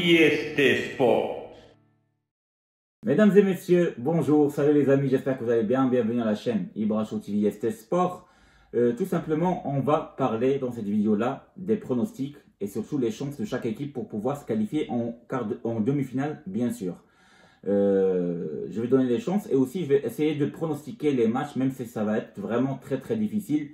IST Sport. Mesdames et messieurs, bonjour, salut les amis, j'espère que vous allez bien, bienvenue à la chaîne Ibra Show TV IST Sport. Tout simplement, on va parler dans cette vidéo-là des pronostics et surtout les chances de chaque équipe pour pouvoir se qualifier en demi-finale, bien sûr. Je vais donner les chances et aussi je vais essayer de pronostiquer les matchs, même si ça va être vraiment très difficile.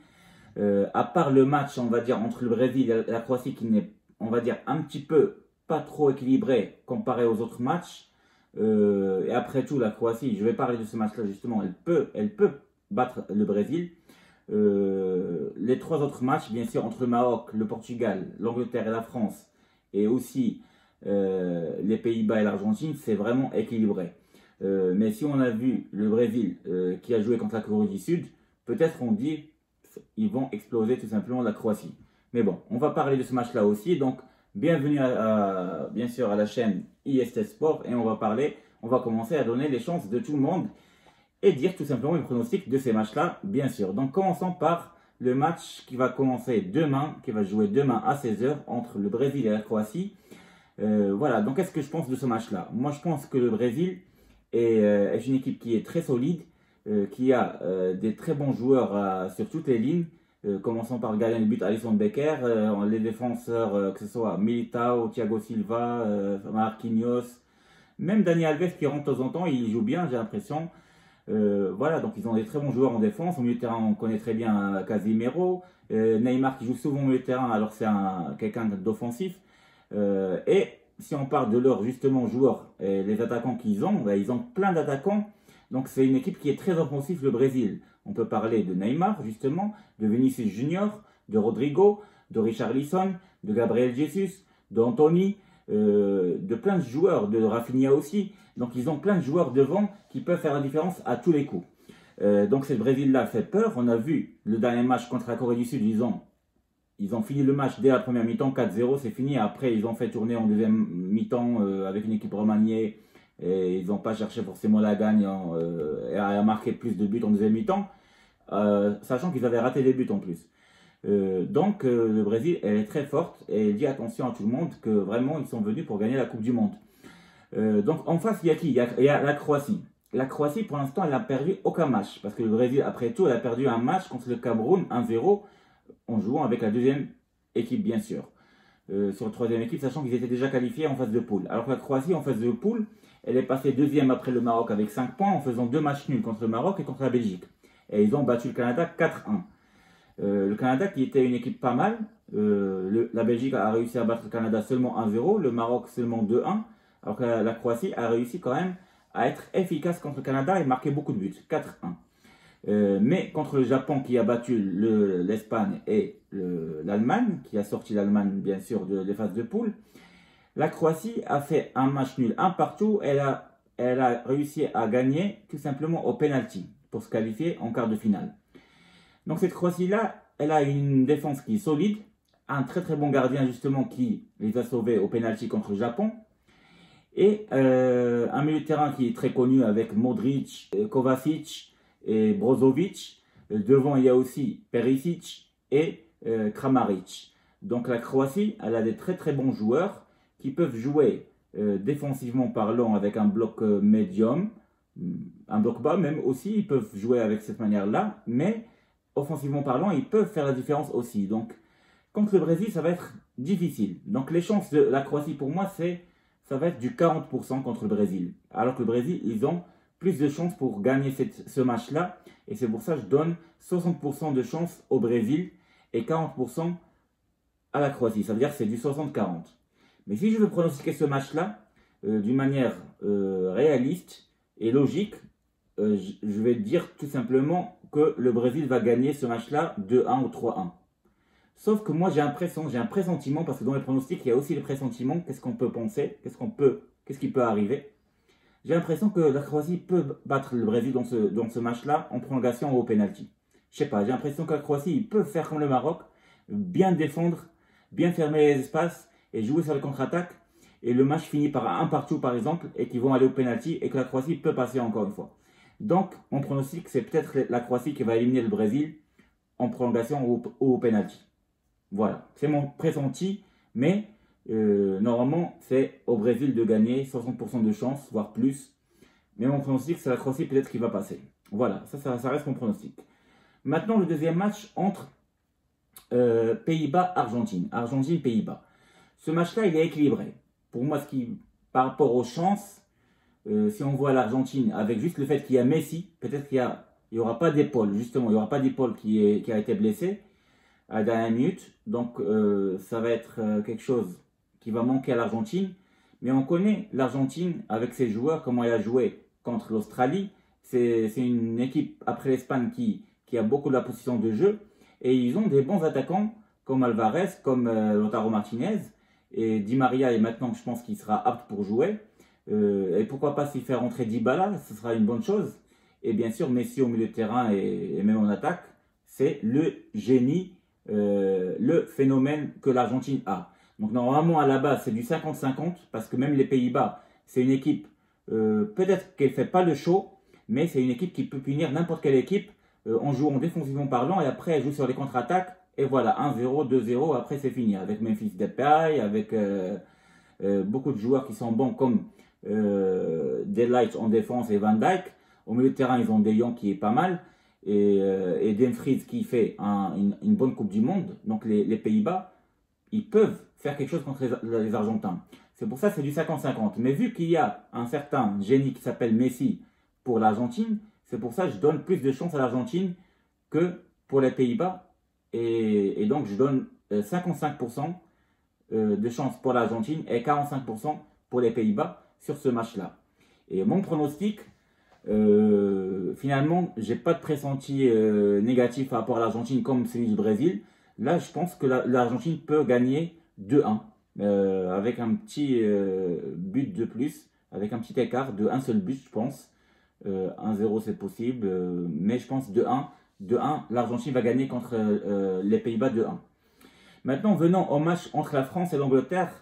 À part le match, on va dire, entre le Brésil et la Croatie qui n'est, on va dire, un petit peu pas trop équilibré comparé aux autres matchs. Et après tout, la Croatie, je vais parler de ce match-là justement, elle peut battre le Brésil. Les trois autres matchs, bien sûr, entre le Maroc, le Portugal, l'Angleterre et la France, et aussi les Pays-Bas et l'Argentine, c'est vraiment équilibré. Mais si on a vu le Brésil qui a joué contre la Corée du Sud, peut-être on dit ils vont exploser tout simplement la Croatie. Mais bon, on va parler de ce match-là aussi. Donc, bienvenue bien sûr à la chaîne IST Sport et on va commencer à donner les chances de tout le monde et dire tout simplement les pronostics de ces matchs-là, bien sûr. Donc, commençons par le match qui va commencer demain, qui va jouer demain à 16 h entre le Brésil et la Croatie. Voilà, donc qu'est-ce que je pense de ce match-là? Moi, je pense que le Brésil est une équipe qui est très solide, qui a des très bons joueurs sur toutes les lignes. Commençons par le gardien de but Alisson Becker, les défenseurs que ce soit Militao, Thiago Silva, Marquinhos, même Dani Alves qui rentre de temps en temps, il joue bien, j'ai l'impression. Voilà, donc ils ont des très bons joueurs en défense. Au milieu de terrain, on connaît très bien Casemiro, Neymar qui joue souvent au milieu de terrain, alors c'est quelqu'un d'offensif. Et si on parle de leurs justement joueurs, les attaquants qu'ils ont, ben, ils ont plein d'attaquants. Donc c'est une équipe qui est très offensive, le Brésil. On peut parler de Neymar justement, de Vinicius Junior, de Rodrigo, de Richarlison, de Gabriel Jesus, d'Anthony, de plein de joueurs, de Rafinha aussi. Donc ils ont plein de joueurs devant qui peuvent faire la différence à tous les coups. Donc ce Brésil-là fait peur. On a vu le dernier match contre la Corée du Sud, ils ont fini le match dès la première mi-temps, 4-0, c'est fini. Après, ils ont fait tourner en deuxième mi-temps avec une équipe remaniée. Et ils n'ont pas cherché forcément la gagne et à marquer plus de buts en deuxième mi-temps. Sachant qu'ils avaient raté des buts en plus. Donc, le Brésil, elle est très forte. Et elle dit attention à tout le monde que vraiment, ils sont venus pour gagner la Coupe du Monde. Donc, en face, il y a qui? Il y a la Croatie. La Croatie, pour l'instant, elle n'a perdu aucun match. Parce que le Brésil, après tout, elle a perdu un match contre le Cameroun, 1-0. En jouant avec la deuxième équipe, bien sûr. Sur la troisième équipe, sachant qu'ils étaient déjà qualifiés en phase de poule. Alors que la Croatie, en phase de poule, elle est passée deuxième après le Maroc avec 5 points en faisant 2 matchs nuls contre le Maroc et contre la Belgique. Et ils ont battu le Canada 4-1. Le Canada qui était une équipe pas mal. La Belgique a réussi à battre le Canada seulement 1-0, le Maroc seulement 2-1. Alors que la Croatie a réussi quand même à être efficace contre le Canada et marquer beaucoup de buts, 4-1. Mais contre le Japon qui a battu l'Espagne et l'Allemagne, qui a sorti l'Allemagne bien sûr des phases de poule, la Croatie a fait un match nul, un partout. Elle a réussi à gagner tout simplement au penalty pour se qualifier en quart de finale. Donc cette Croatie-là, elle a une défense qui est solide, un très bon gardien justement qui les a sauvés au penalty contre le Japon. Et un milieu de terrain qui est très connu avec Modric, Kovacic et Brozovic. Devant, il y a aussi Perisic et Kramaric. Donc la Croatie, elle a des très bons joueurs qui peuvent jouer défensivement parlant avec un bloc médium, un bloc bas même aussi, ils peuvent jouer avec cette manière-là, mais offensivement parlant, ils peuvent faire la différence aussi. Donc contre le Brésil, ça va être difficile. Donc les chances de la Croatie pour moi, ça va être du 40% contre le Brésil. Alors que le Brésil, ils ont plus de chances pour gagner ce match-là. Et c'est pour ça que je donne 60% de chances au Brésil et 40% à la Croatie. Ça veut dire que c'est du 60-40. Mais si je veux pronostiquer ce match-là d'une manière réaliste et logique, je vais dire tout simplement que le Brésil va gagner ce match-là 2-1 ou 3-1. Sauf que moi j'ai un pressentiment, parce que dans les pronostics, il y a aussi les pressentiments. Qu'est-ce qu'on peut penser? Qu'est-ce qui peut arriver? J'ai l'impression que la Croatie peut battre le Brésil dans ce match-là en prolongation ou au penalty. Je sais pas, j'ai l'impression que la Croatie, ils peuvent faire comme le Maroc, bien défendre, bien fermer les espaces et jouer sur les contre-attaques. Et le match finit par un partout par exemple, et qu'ils vont aller au penalty et que la Croatie peut passer encore une fois. Donc, mon pronostic, c'est peut-être la Croatie qui va éliminer le Brésil en prolongation ou au penalty. Voilà, c'est mon pressenti, mais Normalement, c'est au Brésil de gagner, 60% de chance, voire plus. Mais mon pronostic, c'est la Croatie peut-être qui va passer. Voilà, ça reste mon pronostic. Maintenant, le deuxième match entre Pays-Bas-Argentine. Argentine-Pays-Bas. Ce match-là, il est équilibré. Pour moi, par rapport aux chances, si on voit l'Argentine, avec juste le fait qu'il y a Messi, peut-être qu'il n'y aura pas d'épaule, justement, il n'y aura pas d'épaule qui a été blessé à la dernière minute. Donc, ça va être quelque chose qui va manquer à l'Argentine. Mais on connaît l'Argentine avec ses joueurs, comment elle a joué contre l'Australie. C'est une équipe, après l'Espagne, qui a beaucoup de la position de jeu. Et ils ont des bons attaquants, comme Alvarez, comme Lautaro Martinez. Et Di Maria est maintenant, je pense qu'il sera apte pour jouer. Et pourquoi pas s'y faire rentrer Dybala, ce sera une bonne chose. Et bien sûr, Messi au milieu de terrain et même en attaque, c'est le génie, le phénomène que l'Argentine a. Donc normalement, à la base, c'est du 50-50, parce que même les Pays-Bas, c'est une équipe, peut-être qu'elle ne fait pas le show, mais c'est une équipe qui peut punir n'importe quelle équipe en jouant défensivement parlant, et après elle joue sur les contre-attaques, et voilà, 1-0, 2-0, après c'est fini, avec Memphis Depay, avec beaucoup de joueurs qui sont bons comme Delight en défense et Van Dijk. Au milieu de terrain, ils ont De Jong qui est pas mal, et Dumfries qui fait une bonne Coupe du Monde. Donc les Pays-Bas, ils peuvent faire quelque chose contre les Argentins. C'est pour ça que c'est du 50-50. Mais vu qu'il y a un certain génie qui s'appelle Messi pour l'Argentine, c'est pour ça que je donne plus de chance à l'Argentine que pour les Pays-Bas. Et donc je donne 55% de chance pour l'Argentine et 45% pour les Pays-Bas sur ce match-là. Et mon pronostic, finalement, j'ai pas de pressenti négatif par rapport à l'Argentine comme celui du Brésil. Là, je pense que l'Argentine peut gagner 2-1 avec un petit but de plus, avec un petit écart de un seul but, je pense. 1-0, c'est possible, mais je pense 2-1. 2-1, l'Argentine va gagner contre les Pays-Bas 2-1. Maintenant, venons au match entre la France et l'Angleterre.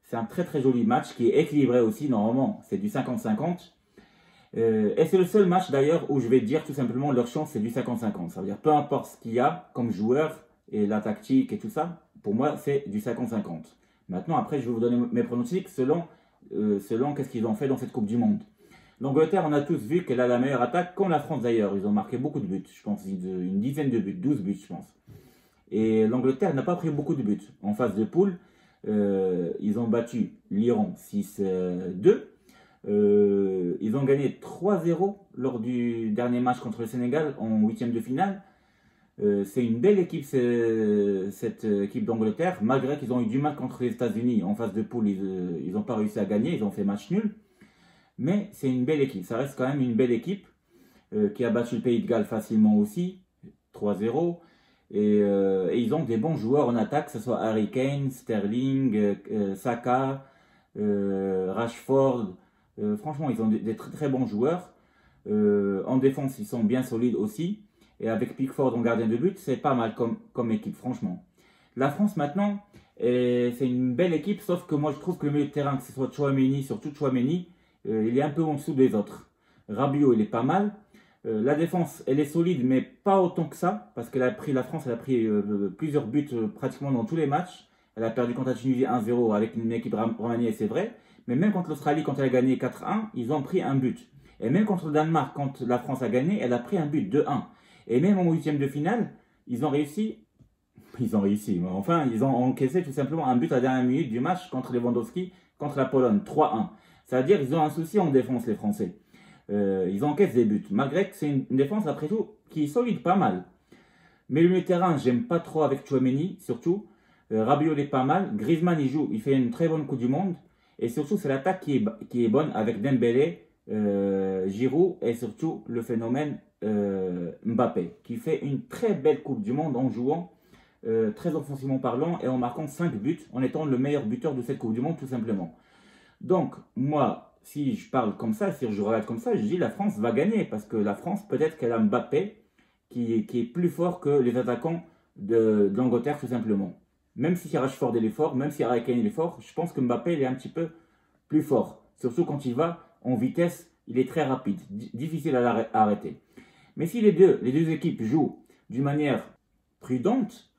C'est un très très joli match qui est équilibré aussi, normalement, c'est du 50-50. Et c'est le seul match d'ailleurs où je vais dire tout simplement leur chance c'est du 50-50. Ça veut dire peu importe ce qu'il y a comme joueur et la tactique et tout ça, pour moi c'est du 50-50. Maintenant après je vais vous donner mes pronostics selon qu'est-ce qu'ils ont fait dans cette Coupe du Monde. L'Angleterre, on a tous vu qu'elle a la meilleure attaque, comme la France d'ailleurs. Ils ont marqué beaucoup de buts, je pense, une dizaine de buts, 12 buts je pense. Et l'Angleterre n'a pas pris beaucoup de buts. En phase de poule, ils ont battu l'Iran 6-2. Ils ont gagné 3-0 lors du dernier match contre le Sénégal en huitième de finale. C'est une belle équipe, cette équipe d'Angleterre, malgré qu'ils ont eu du mal contre les États-Unis. En phase de poule, ils n'ont pas réussi à gagner, ils ont fait match nul. Mais c'est une belle équipe, ça reste quand même une belle équipe qui a battu le Pays de Galles facilement aussi, 3-0. Et ils ont des bons joueurs en attaque, que ce soit Harry Kane, Sterling, Saka, Rashford. Franchement, ils ont des très très bons joueurs. En défense, ils sont bien solides aussi. Et avec Pickford en gardien de but, c'est pas mal comme équipe, franchement. La France maintenant, c'est une belle équipe, sauf que moi je trouve que le milieu de terrain, que ce soit Tchouaméni, surtout Tchouaméni, il est un peu en dessous des autres. Rabiot, il est pas mal. La défense, elle est solide, mais pas autant que ça, parce la France, elle a pris plusieurs buts pratiquement dans tous les matchs. Elle a perdu contre la Tunisie 1-0 avec une équipe remaniée, c'est vrai. Mais même contre l'Australie, quand elle a gagné 4-1, ils ont pris un but. Et même contre le Danemark, quand la France a gagné, elle a pris un but 2-1. Et même en huitième de finale, ils ont réussi. Enfin, ils ont encaissé tout simplement un but à la dernière minute du match contre Lewandowski, contre la Pologne, 3-1. C'est-à-dire qu'ils ont un souci en défense, les Français. Ils encaissent des buts, malgré que c'est une défense, après tout, qui est solide, pas mal. Mais le milieu de terrain, j'aime pas trop avec Tchouaméni, surtout. Rabiot est pas mal. Griezmann, il fait une très bonne Coupe du Monde. Et surtout, c'est l'attaque qui est bonne avec Dembélé, Giroud et surtout le phénomène Mbappé, qui fait une très belle Coupe du Monde en jouant très offensivement parlant et en marquant 5 buts, en étant le meilleur buteur de cette Coupe du Monde, tout simplement. Donc, moi, si je parle comme ça, si je regarde comme ça, je dis la France va gagner, parce que la France, peut-être qu'elle a Mbappé qui est plus fort que les attaquants de l'Angleterre, tout simplement. Même si Rashford est fort, même si Harry Kane est fort, je pense que Mbappé il est un petit peu plus fort. Surtout quand il va en vitesse, il est très rapide, difficile à arrêter. Mais si les deux équipes jouent d'une manière prudente,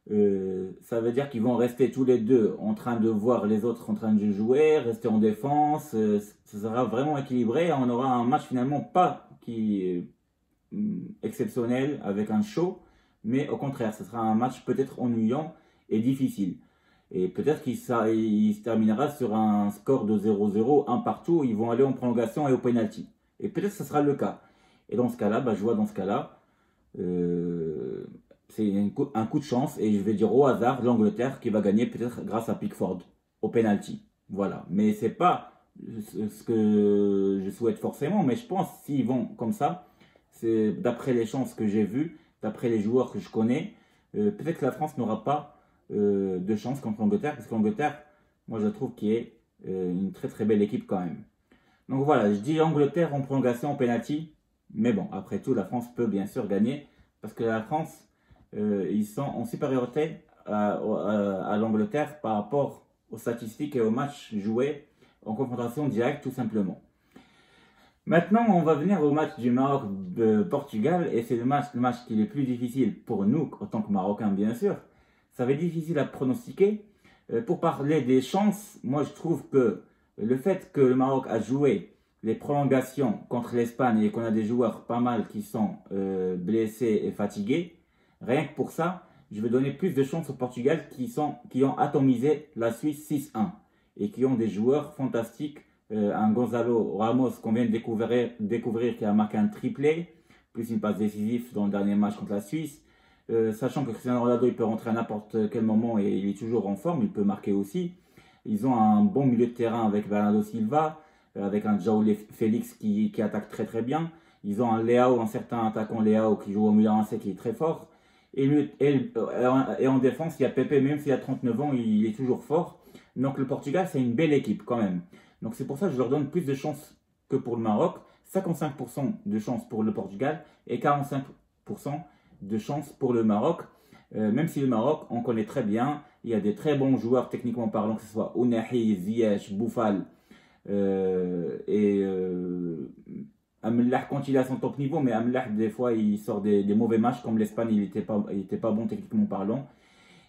Ça veut dire qu'ils vont rester tous les deux en train de voir les autres en train de jouer, rester en défense. Ça sera vraiment équilibré. On aura un match finalement pas qui est exceptionnel avec un show, mais au contraire, ce sera un match peut-être ennuyant et difficile. Et peut-être qu'il se terminera sur un score de 0-0, un partout. Ils vont aller en prolongation et au penalty. Et peut-être que ce sera le cas. Et dans ce cas-là, je vois dans ce cas-là, c'est un coup de chance. Et je vais dire au hasard l'Angleterre qui va gagner peut-être grâce à Pickford au penalty. Voilà. Mais c'est pas ce que je souhaite forcément. Mais je pense s'ils vont comme ça, c'est d'après les chances que j'ai vues, d'après les joueurs que je connais, peut-être que la France n'aura pas de chance contre l'Angleterre, parce que l'Angleterre, moi je trouve qu'il est une très très belle équipe quand même. Donc voilà, je dis Angleterre en prolongation, en penalty, mais bon, après tout, la France peut bien sûr gagner, parce que la France, ils sont en supériorité à l'Angleterre par rapport aux statistiques et aux matchs joués en confrontation directe tout simplement. Maintenant, on va venir au match du Maroc-Portugal, et c'est le match qui est le plus difficile pour nous, en tant que Marocains bien sûr. Ça va être difficile à pronostiquer. Pour parler des chances, moi je trouve que le fait que le Maroc a joué les prolongations contre l'Espagne et qu'on a des joueurs pas mal qui sont blessés et fatigués, rien que pour ça, je vais donner plus de chances au Portugal qui ont atomisé la Suisse 6-1 et qui ont des joueurs fantastiques. Un Gonzalo Ramos qu'on vient de découvrir qui a marqué un triplé, plus une passe décisive dans le dernier match contre la Suisse. Sachant que Cristiano Ronaldo il peut rentrer à n'importe quel moment et il est toujours en forme, il peut marquer aussi. Ils ont un bon milieu de terrain avec Bernardo Silva, avec un João Félix qui attaque très très bien. Ils ont un Leao, un certain attaquant Leao qui joue au Milan AC qui est très fort. Et en défense, il y a Pepe, même s'il a 39 ans, il est toujours fort. Donc le Portugal, c'est une belle équipe quand même. Donc c'est pour ça que je leur donne plus de chances que pour le Maroc. 55% de chances pour le Portugal et 45% de chance pour le Maroc, même si le Maroc, on connaît très bien, il y a des très bons joueurs techniquement parlant, que ce soit Ounahi, Ziyech, Boufal Amellah quand il est à son top niveau, mais Amellah des fois il sort des mauvais matchs comme l'Espagne, il était pas bon techniquement parlant.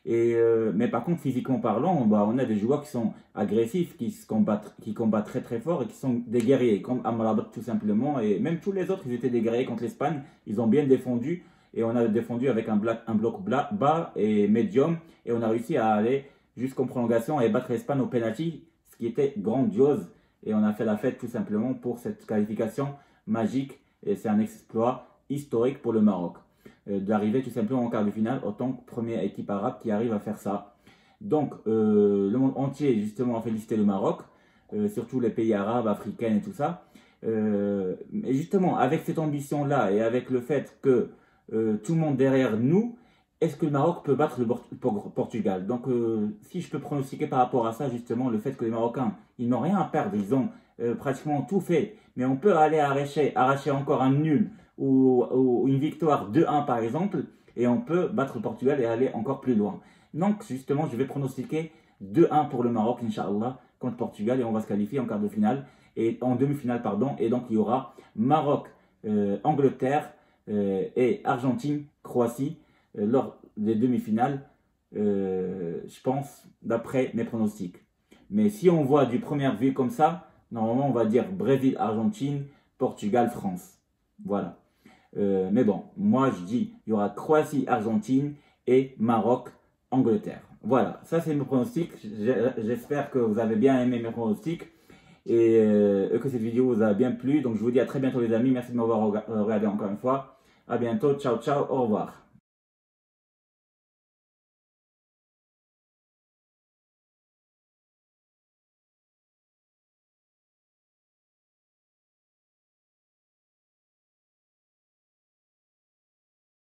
Mais par contre, physiquement parlant, on a des joueurs qui sont agressifs, qui combattent très très fort et qui sont des guerriers, comme Amrabat tout simplement. Et même tous les autres, ils étaient des guerriers contre l'Espagne. Ils ont bien défendu et on a défendu avec un bloc bas et médium. Et on a réussi à aller jusqu'en prolongation et battre l'Espagne au penalty, ce qui était grandiose. Et on a fait la fête tout simplement pour cette qualification magique. Et c'est un exploit historique pour le Maroc. D'arriver tout simplement en quart de finale en tant que première équipe arabe qui arrive à faire ça. Donc le monde entier justement a félicité le Maroc, surtout les pays arabes, africains et tout ça. Et justement avec cette ambition là et avec le fait que tout le monde derrière nous, est-ce que le Maroc peut battre le Portugal? Donc si je peux pronostiquer par rapport à ça justement, le fait que les Marocains, ils n'ont rien à perdre, ils ont pratiquement tout fait, mais on peut aller arracher encore un nul ou une victoire 2-1 par exemple, et on peut battre le Portugal et aller encore plus loin. Donc justement, je vais pronostiquer 2-1 pour le Maroc, Inch'Allah, contre Portugal, et on va se qualifier en quart de finale, et en demi-finale, pardon, et donc il y aura Maroc, Angleterre et Argentine, Croatie, lors des demi-finales, je pense, d'après mes pronostics. Mais si on voit du première vue comme ça, normalement on va dire Brésil, Argentine, Portugal, France. Voilà. Mais bon, moi je dis, il y aura Croatie, Argentine et Maroc, Angleterre. Voilà, ça c'est mes pronostics. J'espère que vous avez bien aimé mes pronostics et que cette vidéo vous a bien plu. Donc je vous dis à très bientôt les amis. Merci de m'avoir regardé encore une fois. À bientôt, ciao ciao, au revoir.